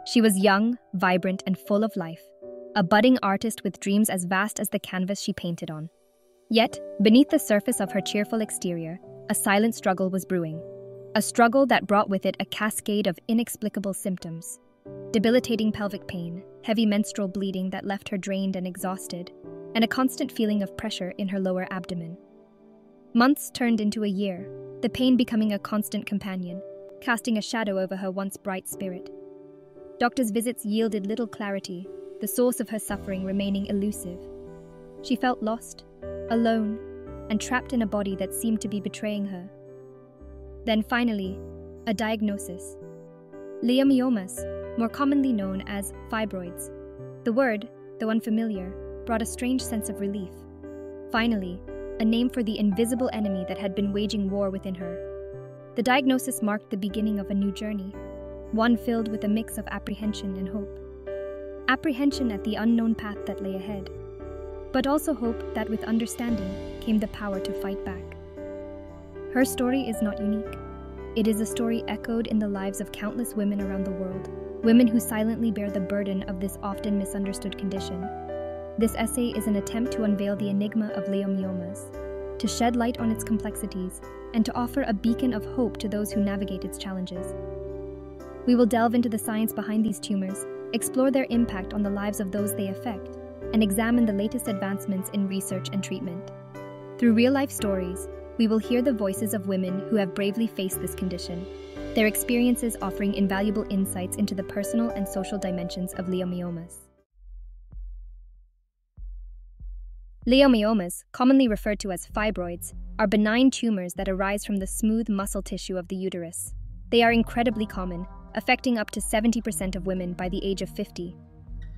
She was young, vibrant, and full of life, a budding artist with dreams as vast as the canvas she painted on. Yet, beneath the surface of her cheerful exterior, a silent struggle was brewing. A struggle that brought with it a cascade of inexplicable symptoms. Debilitating pelvic pain, heavy menstrual bleeding that left her drained and exhausted, and a constant feeling of pressure in her lower abdomen. Months turned into a year, the pain becoming a constant companion, casting a shadow over her once bright spirit. Doctors' visits yielded little clarity, the source of her suffering remaining elusive. She felt lost, alone, and trapped in a body that seemed to be betraying her. Then finally, a diagnosis. Leiomyomas, more commonly known as fibroids. The word, though unfamiliar, brought a strange sense of relief. Finally, a name for the invisible enemy that had been waging war within her. The diagnosis marked the beginning of a new journey, one filled with a mix of apprehension and hope. Apprehension at the unknown path that lay ahead, but also hope that with understanding came the power to fight back. Her story is not unique. It is a story echoed in the lives of countless women around the world, women who silently bear the burden of this often misunderstood condition. This essay is an attempt to unveil the enigma of leiomyomas, to shed light on its complexities, and to offer a beacon of hope to those who navigate its challenges. We will delve into the science behind these tumors, explore their impact on the lives of those they affect, and examine the latest advancements in research and treatment. Through real-life stories, we will hear the voices of women who have bravely faced this condition, their experiences offering invaluable insights into the personal and social dimensions of leiomyomas. Leiomyomas, commonly referred to as fibroids, are benign tumors that arise from the smooth muscle tissue of the uterus. They are incredibly common, affecting up to 70% of women by the age of 50.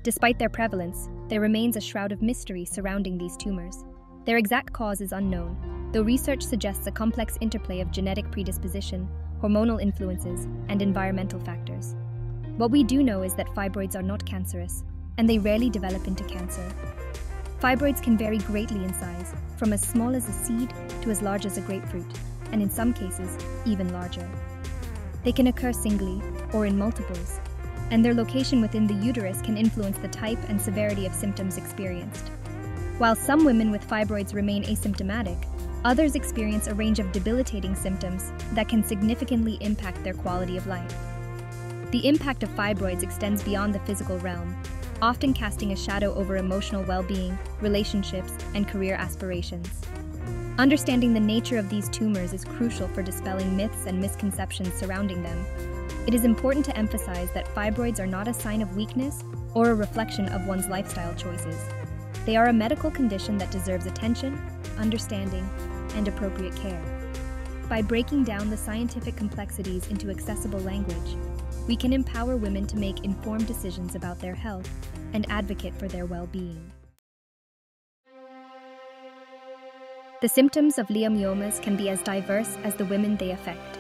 Despite their prevalence, there remains a shroud of mystery surrounding these tumors. Their exact cause is unknown, though research suggests a complex interplay of genetic predisposition, hormonal influences, and environmental factors. What we do know is that fibroids are not cancerous, and they rarely develop into cancer. Fibroids can vary greatly in size, from as small as a seed to as large as a grapefruit, and in some cases, even larger. They can occur singly or in multiples, and their location within the uterus can influence the type and severity of symptoms experienced. While some women with fibroids remain asymptomatic, others experience a range of debilitating symptoms that can significantly impact their quality of life. The impact of fibroids extends beyond the physical realm, often casting a shadow over emotional well-being, relationships, and career aspirations. Understanding the nature of these tumors is crucial for dispelling myths and misconceptions surrounding them. It is important to emphasize that fibroids are not a sign of weakness or a reflection of one's lifestyle choices. They are a medical condition that deserves attention, understanding, and appropriate care. By breaking down the scientific complexities into accessible language, we can empower women to make informed decisions about their health and advocate for their well-being. The symptoms of leiomyomas can be as diverse as the women they affect.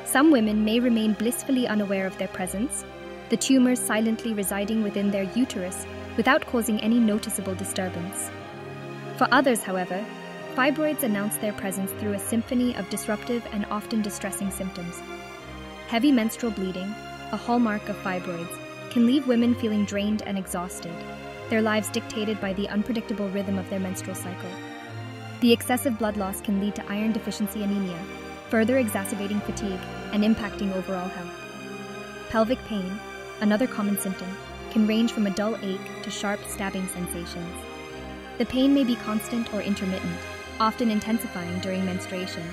Some women may remain blissfully unaware of their presence, the tumors silently residing within their uterus without causing any noticeable disturbance. For others, however, fibroids announce their presence through a symphony of disruptive and often distressing symptoms. Heavy menstrual bleeding, a hallmark of fibroids, can leave women feeling drained and exhausted, their lives dictated by the unpredictable rhythm of their menstrual cycle. The excessive blood loss can lead to iron deficiency anemia, further exacerbating fatigue and impacting overall health. Pelvic pain, another common symptom, can range from a dull ache to sharp stabbing sensations. The pain may be constant or intermittent, often intensifying during menstruation.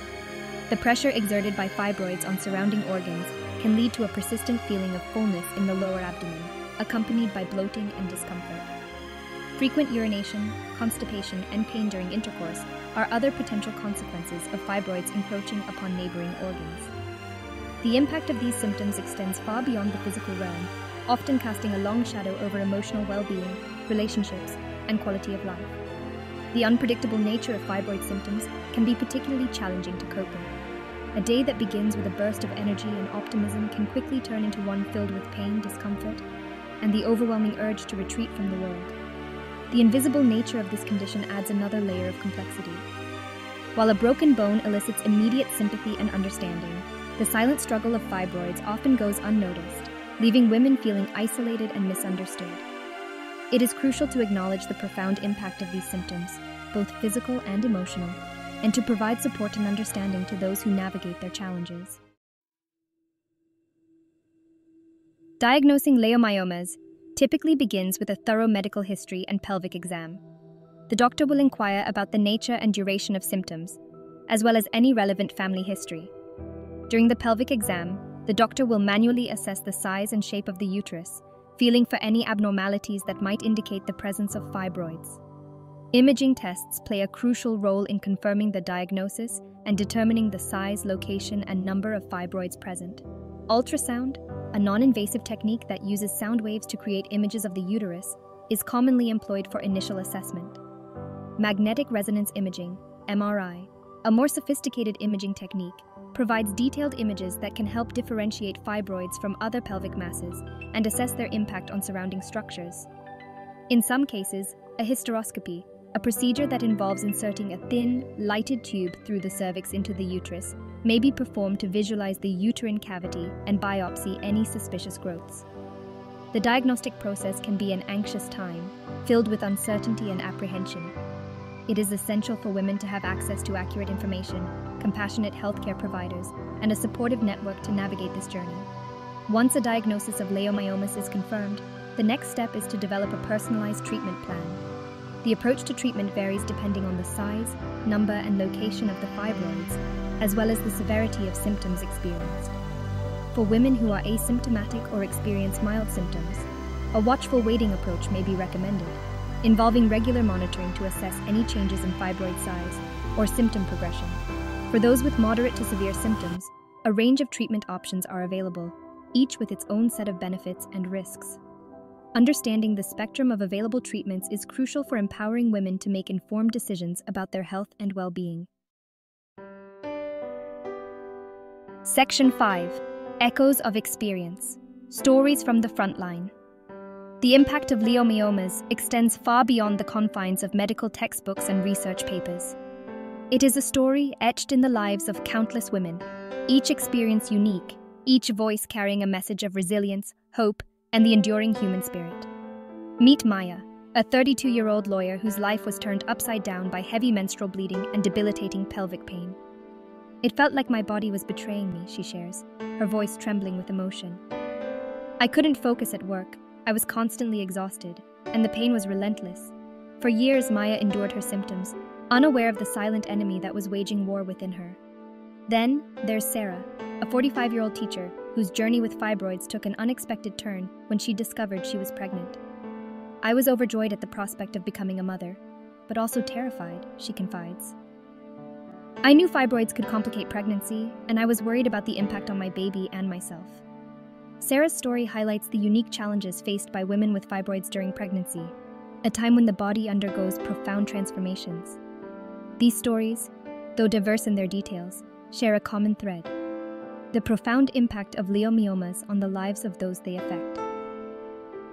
The pressure exerted by fibroids on surrounding organs can lead to a persistent feeling of fullness in the lower abdomen, accompanied by bloating and discomfort. Frequent urination, constipation, and pain during intercourse are other potential consequences of fibroids encroaching upon neighboring organs. The impact of these symptoms extends far beyond the physical realm, often casting a long shadow over emotional well-being, relationships, and quality of life. The unpredictable nature of fibroid symptoms can be particularly challenging to cope with. A day that begins with a burst of energy and optimism can quickly turn into one filled with pain, discomfort, and the overwhelming urge to retreat from the world. The invisible nature of this condition adds another layer of complexity. While a broken bone elicits immediate sympathy and understanding, the silent struggle of fibroids often goes unnoticed, leaving women feeling isolated and misunderstood. It is crucial to acknowledge the profound impact of these symptoms, both physical and emotional, and to provide support and understanding to those who navigate their challenges. Diagnosing leiomyomas typically begins with a thorough medical history and pelvic exam. The doctor will inquire about the nature and duration of symptoms, as well as any relevant family history. During the pelvic exam, the doctor will manually assess the size and shape of the uterus, feeling for any abnormalities that might indicate the presence of fibroids. Imaging tests play a crucial role in confirming the diagnosis and determining the size, location, and number of fibroids present. Ultrasound, a non-invasive technique that uses sound waves to create images of the uterus, is commonly employed for initial assessment. Magnetic resonance imaging, MRI, a more sophisticated imaging technique, provides detailed images that can help differentiate fibroids from other pelvic masses and assess their impact on surrounding structures. In some cases, a hysteroscopy, a procedure that involves inserting a thin, lighted tube through the cervix into the uterus, may be performed to visualize the uterine cavity and biopsy any suspicious growths. The diagnostic process can be an anxious time, filled with uncertainty and apprehension. It is essential for women to have access to accurate information, compassionate healthcare providers, and a supportive network to navigate this journey. Once a diagnosis of leiomyomas is confirmed, the next step is to develop a personalized treatment plan. The approach to treatment varies depending on the size, number, and location of the fibroids, as well as the severity of symptoms experienced. For women who are asymptomatic or experience mild symptoms, a watchful waiting approach may be recommended, involving regular monitoring to assess any changes in fibroid size or symptom progression. For those with moderate to severe symptoms, a range of treatment options are available, each with its own set of benefits and risks. Understanding the spectrum of available treatments is crucial for empowering women to make informed decisions about their health and well-being. Section 5. Echoes of Experience. Stories from the Frontline. The impact of leiomyomas extends far beyond the confines of medical textbooks and research papers. It is a story etched in the lives of countless women, each experience unique, each voice carrying a message of resilience, hope, and the enduring human spirit. Meet Maya, a 32-year-old lawyer whose life was turned upside down by heavy menstrual bleeding and debilitating pelvic pain. "It felt like my body was betraying me," she shares, her voice trembling with emotion. "I couldn't focus at work. I was constantly exhausted, and the pain was relentless." For years, Maya endured her symptoms, unaware of the silent enemy that was waging war within her. Then, there's Sarah, a 45-year-old teacher whose journey with fibroids took an unexpected turn when she discovered she was pregnant. "I was overjoyed at the prospect of becoming a mother, but also terrified," she confides. "I knew fibroids could complicate pregnancy, and I was worried about the impact on my baby and myself." Sarah's story highlights the unique challenges faced by women with fibroids during pregnancy, a time when the body undergoes profound transformations. These stories, though diverse in their details, share a common thread: the profound impact of leiomyomas on the lives of those they affect.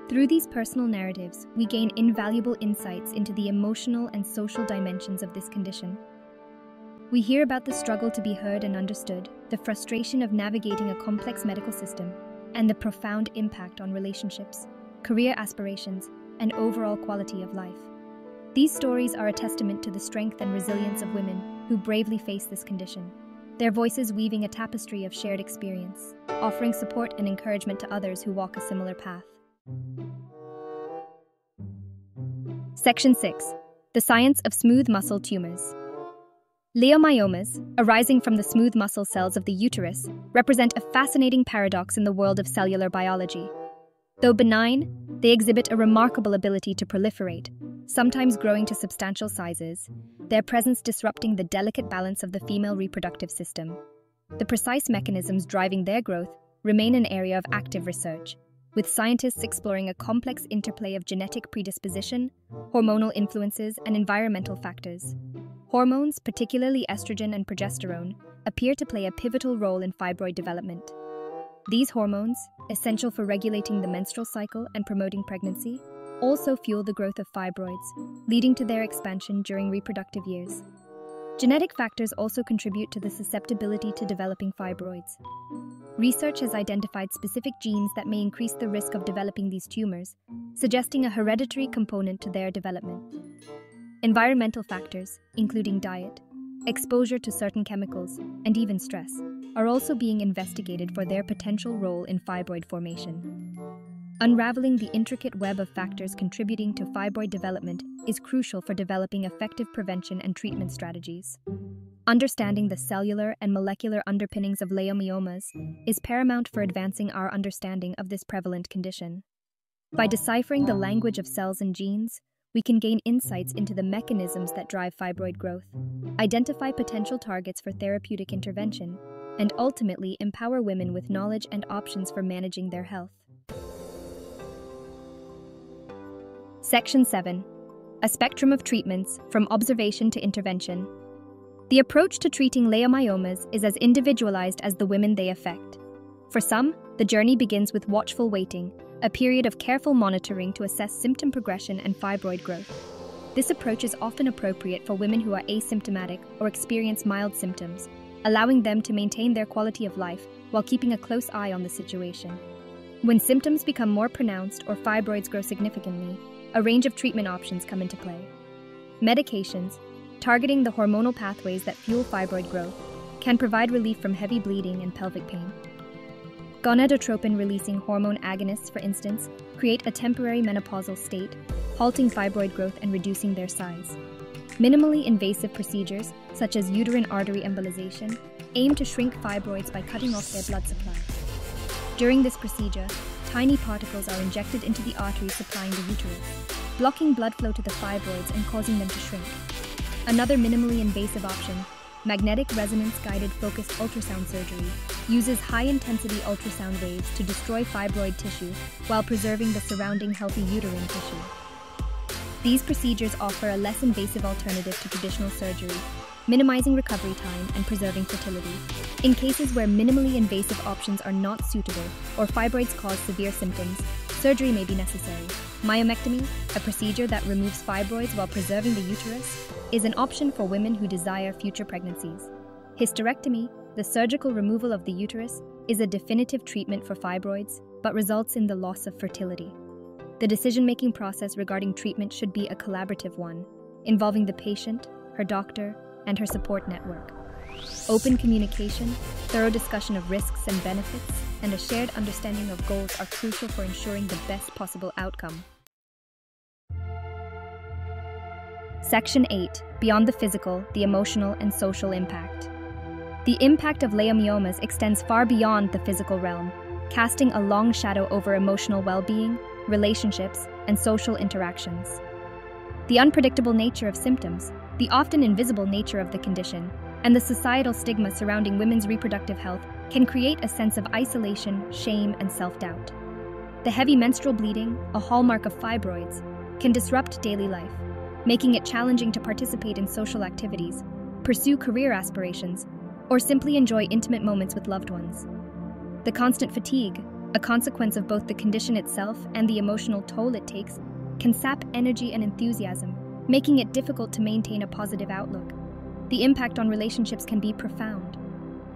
Through these personal narratives, we gain invaluable insights into the emotional and social dimensions of this condition. We hear about the struggle to be heard and understood, the frustration of navigating a complex medical system, and the profound impact on relationships, career aspirations, and overall quality of life. These stories are a testament to the strength and resilience of women who bravely face this condition, their voices weaving a tapestry of shared experience, offering support and encouragement to others who walk a similar path. Section 6. The Science of Smooth Muscle Tumors. Leiomyomas, arising from the smooth muscle cells of the uterus, represent a fascinating paradox in the world of cellular biology. Though benign, they exhibit a remarkable ability to proliferate, sometimes growing to substantial sizes, their presence disrupting the delicate balance of the female reproductive system. The precise mechanisms driving their growth remain an area of active research, with scientists exploring a complex interplay of genetic predisposition, hormonal influences, and environmental factors. Hormones, particularly estrogen and progesterone, appear to play a pivotal role in fibroid development. These hormones, essential for regulating the menstrual cycle and promoting pregnancy, also fuel the growth of fibroids, leading to their expansion during reproductive years. Genetic factors also contribute to the susceptibility to developing fibroids. research has identified specific genes that may increase the risk of developing these tumors, suggesting a hereditary component to their development. Environmental factors, including diet, exposure to certain chemicals, and even stress, are also being investigated for their potential role in fibroid formation. Unraveling the intricate web of factors contributing to fibroid development is crucial for developing effective prevention and treatment strategies. Understanding the cellular and molecular underpinnings of leiomyomas is paramount for advancing our understanding of this prevalent condition. By deciphering the language of cells and genes, we can gain insights into the mechanisms that drive fibroid growth, identify potential targets for therapeutic intervention, and ultimately empower women with knowledge and options for managing their health. Section 7. A spectrum of treatments from observation to intervention. The approach to treating leiomyomas is as individualized as the women they affect. For some, the journey begins with watchful waiting, a period of careful monitoring to assess symptom progression and fibroid growth. This approach is often appropriate for women who are asymptomatic or experience mild symptoms, allowing them to maintain their quality of life while keeping a close eye on the situation. When symptoms become more pronounced or fibroids grow significantly, a range of treatment options come into play. Medications, targeting the hormonal pathways that fuel fibroid growth, can provide relief from heavy bleeding and pelvic pain. Gonadotropin-releasing hormone agonists, for instance, create a temporary menopausal state, halting fibroid growth and reducing their size. Minimally invasive procedures, such as uterine artery embolization, aim to shrink fibroids by cutting off their blood supply. During this procedure, tiny particles are injected into the arteries supplying the uterus, blocking blood flow to the fibroids and causing them to shrink. Another minimally invasive option, magnetic resonance-guided focused ultrasound surgery, uses high-intensity ultrasound waves to destroy fibroid tissue while preserving the surrounding healthy uterine tissue. These procedures offer a less invasive alternative to traditional surgery, minimizing recovery time and preserving fertility. In cases where minimally invasive options are not suitable or fibroids cause severe symptoms, surgery may be necessary. Myomectomy, a procedure that removes fibroids while preserving the uterus, is an option for women who desire future pregnancies. Hysterectomy, the surgical removal of the uterus, is a definitive treatment for fibroids, but results in the loss of fertility. The decision-making process regarding treatment should be a collaborative one, involving the patient, her doctor, and her support network. Open communication, thorough discussion of risks and benefits, and a shared understanding of goals are crucial for ensuring the best possible outcome. Section 8. Beyond the physical, the emotional and social impact. The impact of leiomyomas extends far beyond the physical realm, casting a long shadow over emotional well-being, relationships, and social interactions. The unpredictable nature of symptoms, the often invisible nature of the condition, and the societal stigma surrounding women's reproductive health can create a sense of isolation, shame, and self-doubt. The heavy menstrual bleeding, a hallmark of fibroids, can disrupt daily life, making it challenging to participate in social activities, pursue career aspirations, or simply enjoy intimate moments with loved ones. The constant fatigue, a consequence of both the condition itself and the emotional toll it takes, can sap energy and enthusiasm, making it difficult to maintain a positive outlook. The impact on relationships can be profound.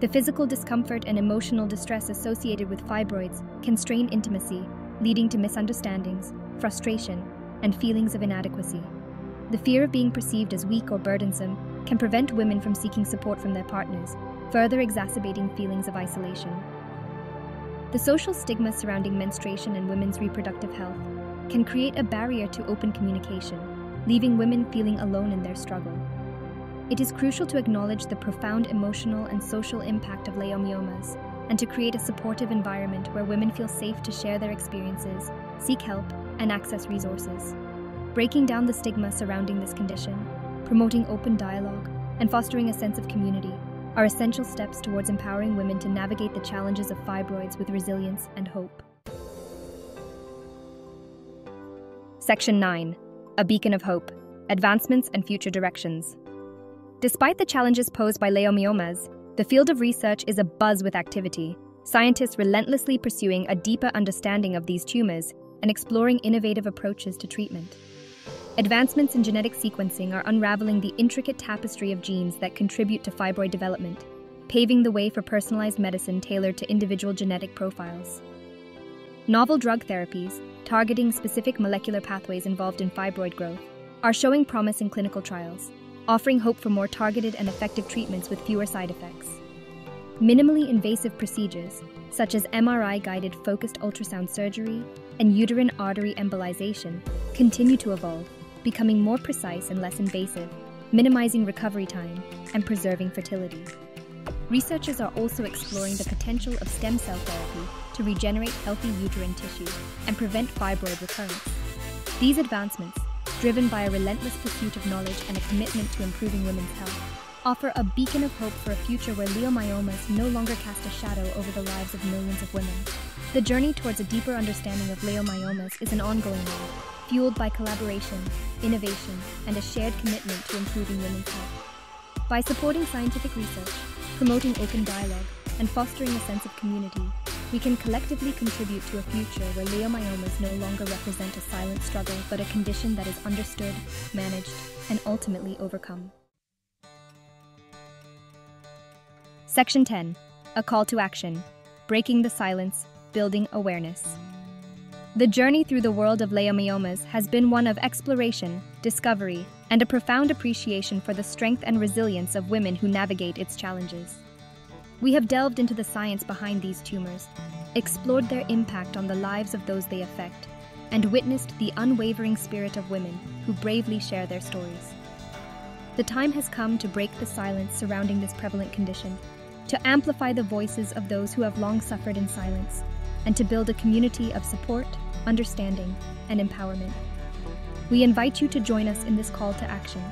The physical discomfort and emotional distress associated with fibroids can strain intimacy, leading to misunderstandings, frustration, and feelings of inadequacy. The fear of being perceived as weak or burdensome can prevent women from seeking support from their partners, further exacerbating feelings of isolation. The social stigma surrounding menstruation and women's reproductive health can create a barrier to open communication, leaving women feeling alone in their struggle. It is crucial to acknowledge the profound emotional and social impact of leiomyomas and to create a supportive environment where women feel safe to share their experiences, seek help, and access resources. Breaking down the stigma surrounding this condition, promoting open dialogue, and fostering a sense of community are essential steps towards empowering women to navigate the challenges of fibroids with resilience and hope. Section 9. A beacon of hope, advancements and future directions. Despite the challenges posed by leiomyomas, the field of research is abuzz with activity, scientists relentlessly pursuing a deeper understanding of these tumors and exploring innovative approaches to treatment. Advancements in genetic sequencing are unraveling the intricate tapestry of genes that contribute to fibroid development, paving the way for personalized medicine tailored to individual genetic profiles. Novel drug therapies, targeting specific molecular pathways involved in fibroid growth, are showing promise in clinical trials, offering hope for more targeted and effective treatments with fewer side effects. Minimally invasive procedures, such as MRI-guided focused ultrasound surgery and uterine artery embolization, continue to evolve, becoming more precise and less invasive, minimizing recovery time and preserving fertility. Researchers are also exploring the potential of stem cell therapy to regenerate healthy uterine tissue and prevent fibroid recurrence. These advancements, driven by a relentless pursuit of knowledge and a commitment to improving women's health, offer a beacon of hope for a future where leiomyomas no longer cast a shadow over the lives of millions of women. The journey towards a deeper understanding of leiomyomas is an ongoing one, fueled by collaboration, innovation, and a shared commitment to improving women's health. By supporting scientific research, promoting open dialogue, and fostering a sense of community, we can collectively contribute to a future where leiomyomas no longer represent a silent struggle but a condition that is understood, managed, and ultimately overcome. Section 10. A call to action. Breaking the silence, building awareness. The journey through the world of leiomyomas has been one of exploration, discovery, and a profound appreciation for the strength and resilience of women who navigate its challenges. We have delved into the science behind these tumors, explored their impact on the lives of those they affect, and witnessed the unwavering spirit of women who bravely share their stories. The time has come to break the silence surrounding this prevalent condition, to amplify the voices of those who have long suffered in silence, and to build a community of support, understanding, and empowerment. We invite you to join us in this call to action.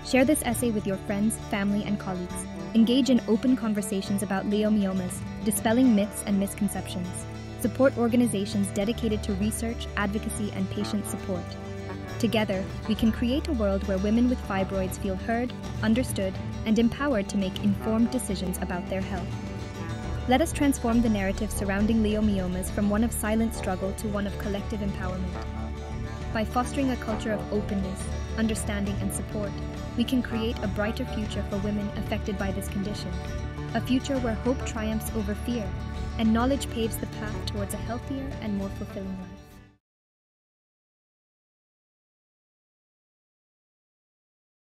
Share this essay with your friends, family, and colleagues. Engage in open conversations about leiomyomas, dispelling myths and misconceptions. Support organizations dedicated to research, advocacy, and patient support. Together, we can create a world where women with fibroids feel heard, understood, and empowered to make informed decisions about their health. Let us transform the narrative surrounding leiomyomas from one of silent struggle to one of collective empowerment. By fostering a culture of openness, understanding, and support, we can create a brighter future for women affected by this condition, a future where hope triumphs over fear and knowledge paves the path towards a healthier and more fulfilling life.